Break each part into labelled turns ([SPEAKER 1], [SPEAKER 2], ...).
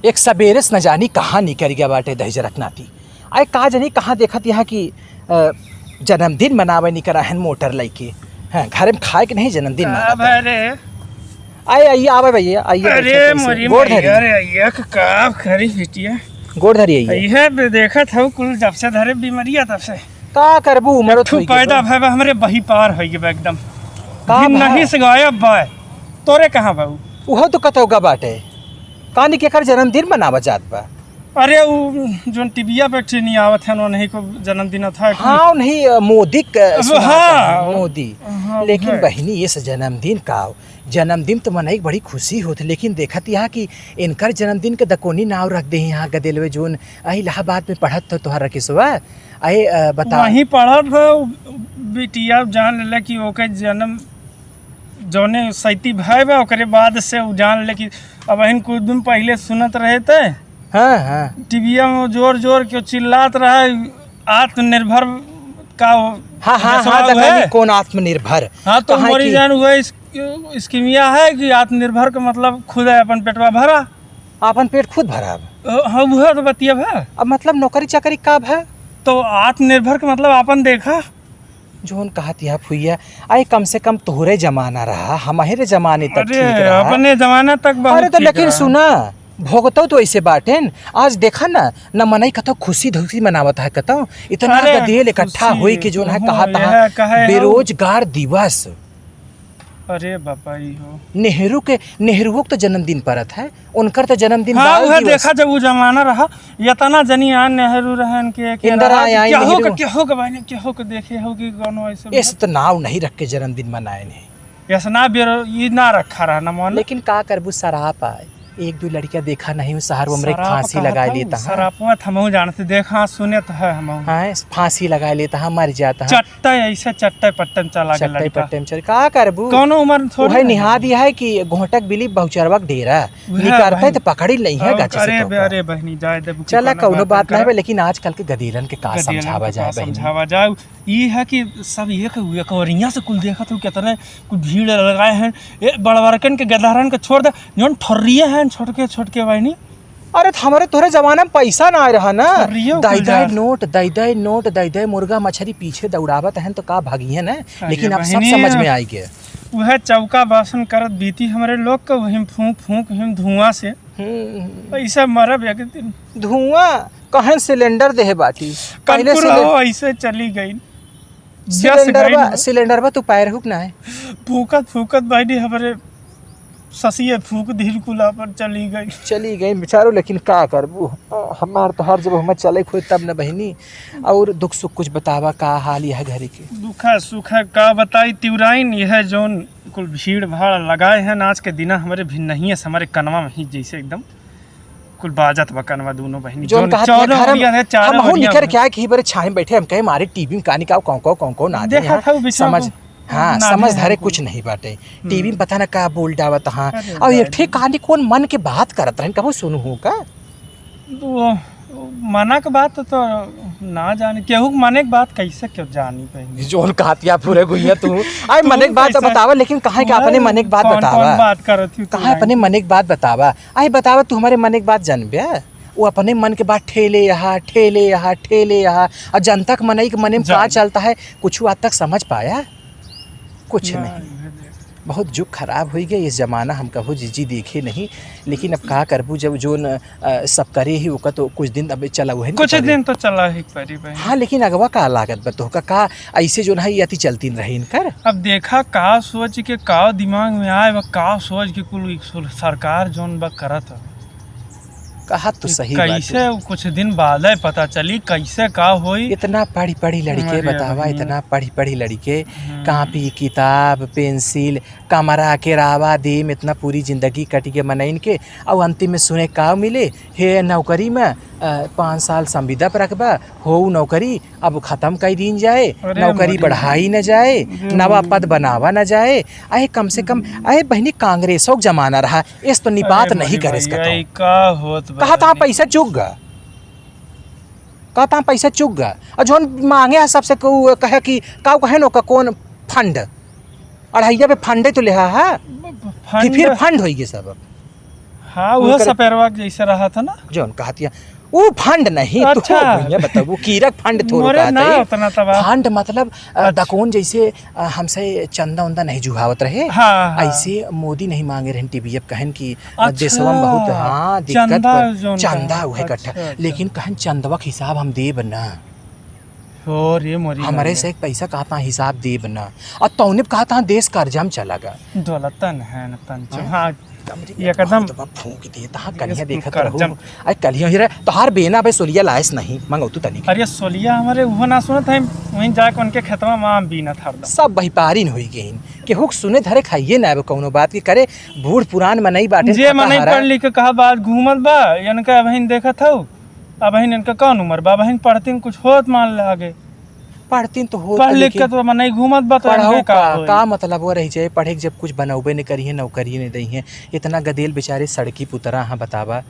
[SPEAKER 1] एक सबेरस न जानी कहाँ निकल गया बाटे दहेज रखनाती। आए का जानी कहाँ देखत यहाँ की जन्मदिन मनावे नहीं करा है मोटर लइके। हाँ घर में खाए के नहीं जन्मदिन
[SPEAKER 2] अरे
[SPEAKER 1] आइए आवे भैया आइए।
[SPEAKER 2] अरे मोरी अरे आइए का खरी फिटिया
[SPEAKER 1] गोड़ धरी आइए।
[SPEAKER 2] यह देखा था कुल जब से धरे बीमारियां तब से
[SPEAKER 1] का करबू उम्र
[SPEAKER 2] तो पैदा भाई हमरे बही पार हो गए एकदम
[SPEAKER 1] का
[SPEAKER 2] नहीं से गायब बा तोरे कहाँ बाबू
[SPEAKER 1] उहो तो कतौगा बाटे कानी के कर जन्मदिन मनावा जात बा।
[SPEAKER 2] अरे वो जो टीविया पे नहीं आवत है उन्होंने को जन्मदिन था।
[SPEAKER 1] हाँ नहीं मोदी
[SPEAKER 2] हाँ
[SPEAKER 1] मोदी
[SPEAKER 2] हाँ,
[SPEAKER 1] लेकिन बहनी ये जन्मदिन का जन्मदिन तो मनाई बड़ी खुशी होती लेकिन देखत यहाँ कि इनकर जन्मदिन के दकोनी नाव रख दे यहाँ गदेलवे जोन इलाहाबाद में पढ़त तो तुहार रखी सुबह अये बता
[SPEAKER 2] वहीं पढ़त बिटिया जान ले कि ओके जन्म जौने सैती भाई बा ओकरे बाद से जान ले कि अब इन कुछ दिन पहले सुनत रहे थे।
[SPEAKER 1] हाँ हाँ
[SPEAKER 2] टीविया में जोर जोर के चिल्लात रहा आत्मनिर्भर का।
[SPEAKER 1] हाँ हाँ हाँ कौन आत्मनिर्भर।
[SPEAKER 2] हाँ तो हमारी जान हुआ स्कीमिया है कि आत्मनिर्भर का मतलब खुद है अपन पेटवा भरा
[SPEAKER 1] अपन पेट खुद भरा।
[SPEAKER 2] हाँ वो तो बतिया है
[SPEAKER 1] अब मतलब नौकरी चाकरी कब है
[SPEAKER 2] तो आत्मनिर्भर का मतलब अपन देखा
[SPEAKER 1] जोन कहत यहाँ फुइया आई कम से कम तोहरे जमाना रहा हमारे जमाने तक ठीक रहा
[SPEAKER 2] अपने जमाना तक बहुत।
[SPEAKER 1] अरे तो लेकिन सुना भोगतो तो ऐसे बाटेन आज देखा ना न मनाई कतो खुशी धुशी मनावत है कतो इतना गदेल इकट्ठा हुई कि जो है कहा बेरोजगार दिवस।
[SPEAKER 2] अरे बापा हो
[SPEAKER 1] नेहरू तो जन्मदिन परत है उनकर तो जन्मदिन।
[SPEAKER 2] हाँ वो देखा जब वो जमाना रहा इतना जनी आन नेहरू रहन के
[SPEAKER 1] इंदिरा
[SPEAKER 2] क्या होगा भाई क्या होगा देखे होगी कौन ऐसे
[SPEAKER 1] इस तो नाव नहीं रख के जन्मदिन मनाए नहीं
[SPEAKER 2] ऐसा ना ये ना रखा रहा ना मन।
[SPEAKER 1] लेकिन का करबू सराप आए एक दो लड़कियां देखा नहीं हूँ शहर में फांसी लगा लेता है।
[SPEAKER 2] सरापवा हम जानते देखा सुने तो है हम
[SPEAKER 1] हाँ फांसी लगा लेता है मर जाता है
[SPEAKER 2] चट्टा ऐसे चट्टे पट्टन चला गया
[SPEAKER 1] चट्टे पट्टे में चल का करबू
[SPEAKER 2] कौन उम्र थोड़ी
[SPEAKER 1] निहा दिया है कि घोटक बिली बहुचरवा डेरा निकारते तो पकड़ी नहीं है गाछ से।
[SPEAKER 2] अरे बहनी जाए दे
[SPEAKER 1] चला कौनो बात नहीं लेकिन आजकल के गदीरन के का समझावा
[SPEAKER 2] जाए ये है कि सब एक औरिया से कुल देखा तो कितने कुछ भीड़ लगाए हैं बड़बड़कन के गदारन के छोड़ दे जोन ठर्रिए हैं छोटके वाइनी।
[SPEAKER 1] अरे हमारे तोरे जमाना में पैसा ना आ रहा ना दाई नोट मुर्गा मछली पीछे दौड़ावत है तो का भागिए ना लेकिन अब सब समझ में आई गया।
[SPEAKER 2] वह चौका बासन करत बीती हमारे लोग का वही फूंक हिम धुआं से पैसा मरब एक दिन
[SPEAKER 1] धुआं कहाँ सिलेंडर दे बाटी
[SPEAKER 2] पहले ऐसे चली गई
[SPEAKER 1] सिलेंडर तू पैर हुक ना है
[SPEAKER 2] फूकत भाई हमारे ससिए फूक धीर कुला पर चली गई
[SPEAKER 1] बेचारो। लेकिन का करबू हमार तो हर जब हम चले खोए तब न बहनी और दुख सुख कुछ बतावा का हाल यह घर के
[SPEAKER 2] दुखा सुखा का बताई तिवराइन यह जोन कुल भीड़ भाड़ लगाए हैं आज के दिन हमारे भी नहीं है हमारे कनवा में ही जैसे एकदम कुल बाजत बकनवा दोनों बहनी
[SPEAKER 1] जोन हम निकर क्या कि बारे छाए बैठे हम कहे मारे टीवी में कहानी का कौन ना
[SPEAKER 2] देखा था
[SPEAKER 1] समझ हाँ समझ धरे कुछ नहीं बाटे टीवी में पता ना का बोल डावत हाँ और एक ठे कहानी कौन मन के बात करत रहन कबो सुनू हो का
[SPEAKER 2] तो मना के बात तो ना जाने केहू मने के बात कैसे क्यों जानी पाएंगे
[SPEAKER 1] जोन कहतिया पूरे गुइया तू आई मने के बात बतावा लेकिन कहां के अपने मने के बात बतावा
[SPEAKER 2] कौन बात करत हूं
[SPEAKER 1] कहां अपने मने के बात बतावा आई बतावा तू हमारे मने के बात जानबे वो अपने मन के बात ठेले यहाँ और जनता के मनई के मने में का चलता है कुछ आज तक समझ पाया कुछ नहीं। बहुत जुग खराब हो गया इस जमाना हम कहो जी देखे नहीं लेकिन अब का करबू जब जो सब करे ही वो तो कुछ दिन अब चला हुआ है
[SPEAKER 2] कुछ दिन तो चला ही परी भाई।
[SPEAKER 1] हाँ लेकिन अगवा का लागत बतो का ऐसे जो है यति चलती रहे इनकर।
[SPEAKER 2] अब देखा का सोच के का दिमाग में आए वह का सोच के कुल सरकार जोन बा करत
[SPEAKER 1] कहा तो सही
[SPEAKER 2] कैसे कुछ दिन बाद है पता चली कैसे का होई।
[SPEAKER 1] इतना पढ़ी लड़के बतावा इतना पढ़ी लड़के कापी किताब पेंसिल कमरा के रावा दे में इतना पूरी जिंदगी कटी के मनैन के और अंतिम में सुने का मिले हे नौकरी में 5 साल संविदा पर रखबा हो नौकरी अब खत्म कर दिन जाए नौकरी बढ़ाई न जाए नवा पद बनावा न जाए अरे कम से कम अरे बहनी कांग्रेसों का जमाना रहा इस तो निपात नहीं करे कहा था पैसा चुक गा और जो मांगे सबसे कहे कि कहे नो का कौन फंड अढ़ैया पे फंडे तो ले फिर फंड होगी सब
[SPEAKER 2] हाँ वो सपेरवा जैसे रहा था ना
[SPEAKER 1] जौन कहतिया वो फंड नहीं।
[SPEAKER 2] अच्छा।
[SPEAKER 1] तो भैया बताओ वो कीरक फंड थोड़ा
[SPEAKER 2] मोरे ना उतना तबा
[SPEAKER 1] फंड मतलब दकोन जैसे हमसे चंदा उंदा नहीं जुहावत रहे।
[SPEAKER 2] हाँ, हाँ।
[SPEAKER 1] ऐसे मोदी नहीं मांगे रहन टीबीएफ कहन की
[SPEAKER 2] अच्छा।
[SPEAKER 1] देशवा में बहुत हाँ दिक्कत
[SPEAKER 2] चंदा
[SPEAKER 1] पर
[SPEAKER 2] जोन
[SPEAKER 1] चंदा
[SPEAKER 2] का।
[SPEAKER 1] हुए इकट्ठा
[SPEAKER 2] अच्छा, अच्छा।
[SPEAKER 1] लेकिन कहन चंदवा के हिसाब हम दे बना
[SPEAKER 2] और ये मोरी
[SPEAKER 1] हमारे से एक पैसा कहता हिसाब दे बना और तौने कहता देश कर्जा में चला गा
[SPEAKER 2] दौलतन है न तन
[SPEAKER 1] हाँ।
[SPEAKER 2] ये एकदम
[SPEAKER 1] फूंक दिए तहाँ कलिया देखत
[SPEAKER 2] कर्जा
[SPEAKER 1] रहो अरे कलिया ही रहे तोहार बेना भाई सोलिया लायस नहीं मंगो तू तनी
[SPEAKER 2] अरे सोलिया हमारे वो ना सुनत है वहीं जाके उनके खेतवा में आम बीना था
[SPEAKER 1] सब बहिपारिन होई गईन के हुक सुने धरे खाइए ना कौनो बात की करे बूढ़ पुरान में नहीं बाटे
[SPEAKER 2] जे मन पढ़ लिख के कहा बात घूमत बा इनका बहन देखत हूँ अब बहन इनका कौन उम्र बा बहन पढ़ती कुछ होत मान ले आगे
[SPEAKER 1] पढ़ती तो हो
[SPEAKER 2] पढ़ लिख के तो नहीं घूमत बा तो
[SPEAKER 1] पढ़ाओ
[SPEAKER 2] इनके
[SPEAKER 1] का मतलब वो रही जाए पढ़े जब कुछ बनौबे नहीं करिए नौकरी नहीं दई है इतना गदेल बेचारे सड़की पुतरा हाँ बतावा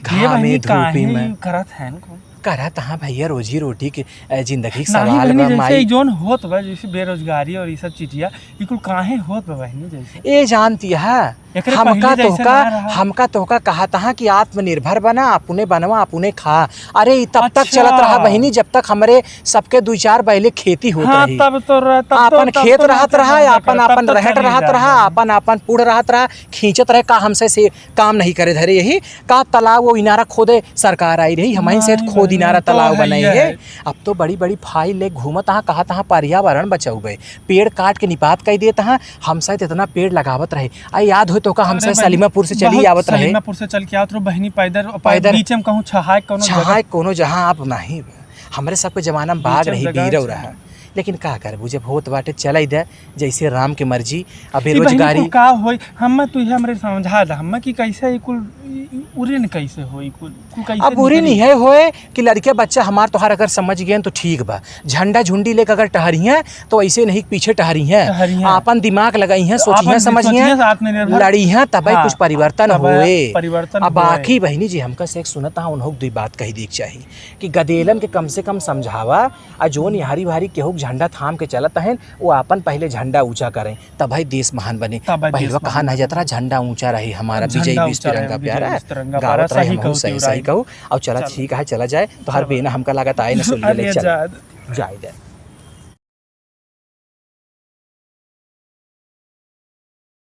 [SPEAKER 1] घाम में धूप में
[SPEAKER 2] करत है इनको
[SPEAKER 1] करा तहाँ भैया रोजी रोटी के जिंदगी के
[SPEAKER 2] नहीं
[SPEAKER 1] सवाल
[SPEAKER 2] बहनी
[SPEAKER 1] बा
[SPEAKER 2] जैसे
[SPEAKER 1] माई
[SPEAKER 2] जोन होत बा जैसे बेरोजगारी और ये सब चीजिया ये कुल काहे होत बा बहनी जैसे
[SPEAKER 1] ए जानती है
[SPEAKER 2] एकरे
[SPEAKER 1] हमका
[SPEAKER 2] पहिले जैसे ना रहा।
[SPEAKER 1] हमका तोहका कहा तहा कि आत्मनिर्भर बना अपने बनवा अपने खा अरे ई तब तक
[SPEAKER 2] अच्छा।
[SPEAKER 1] चलत रहा बहिनी जब तक हमरे सबके 2-4 बैले खेती होत
[SPEAKER 2] हाँ
[SPEAKER 1] रही
[SPEAKER 2] तब तो
[SPEAKER 1] अपन खेत रहत रहा अपन
[SPEAKER 2] तब
[SPEAKER 1] अपन
[SPEAKER 2] तो
[SPEAKER 1] रहट
[SPEAKER 2] चली
[SPEAKER 1] रहत
[SPEAKER 2] जात
[SPEAKER 1] रहा
[SPEAKER 2] रहा।
[SPEAKER 1] अपन अपन पुड़ रहत रहा खींचत रहे का हमसे से काम नहीं करे धरे यही का तालाब वो इनारा खोदे सरकार आई रही हमारी से
[SPEAKER 2] नहीं
[SPEAKER 1] खोद
[SPEAKER 2] बहनी,
[SPEAKER 1] इनारा
[SPEAKER 2] तो
[SPEAKER 1] तालाब
[SPEAKER 2] है
[SPEAKER 1] बनाई
[SPEAKER 2] ही
[SPEAKER 1] है
[SPEAKER 2] है।
[SPEAKER 1] अब तो बड़ी बड़ी फाइल ले घूमत तहाँ कहा तहाँ पर्यावरण बचाउबे पेड़ काट के निपात कर दिए तहाँ हम शायद इतना पेड़ लगावत रहे आ याद हो तो का हमसे सलीमापुर से चली आवत रहे
[SPEAKER 2] सलीमापुर से चल के आवत रहो बहनी पैदल
[SPEAKER 1] पैदल।
[SPEAKER 2] बीच में कहूँ छहाए कोनो
[SPEAKER 1] जहाँ कोनो जहाँ आप नहीं हमरे सबके जमाना में बाग
[SPEAKER 2] बीच में
[SPEAKER 1] रही
[SPEAKER 2] जगह
[SPEAKER 1] बीरव
[SPEAKER 2] छै।
[SPEAKER 1] रहा लेकिन का करबू जब होत बाटे चल दे जैसे राम के मर्जी अब
[SPEAKER 2] ई बहनी
[SPEAKER 1] बेरोजगारी
[SPEAKER 2] कुल का होई हम तू हमरे समझा दा हम कि कैसे ई कुल उरिन कैसे होई कुल कैसे
[SPEAKER 1] अब बुरी नहीं है होए कि लड़के बच्चा हमार तोहार अगर समझ गए तो ठीक बा झंडा झुंडी लेकर अगर टहरी हैं तो ऐसे नहीं पीछे टहरी हैं अपन दिमाग लगाई हैं सोची हैं समझी हैं लड़ी हैं तब कुछ परिवर्तन होए
[SPEAKER 2] परिवर्तन
[SPEAKER 1] अब बाकी बहनी जी हमका से एक सुनता हूँ उन्होंने दुई बात कही देख चाहिए कि गदेलन के कम से कम समझावा आ जोन यारी भारी केहू झंडा थाम के चलत हैं वो अपन पहले झंडा ऊंचा करें तब भाई देश महान बने पहले कहा नहीं जाता झंडा ऊंचा रहे हमारा विजय बीस तिरंगा प्यारा गावत रहे हम सही सही कहूँ अब चला ठीक है चला जाए तो हर बेना हमका लागत आए ना सुनिए जाए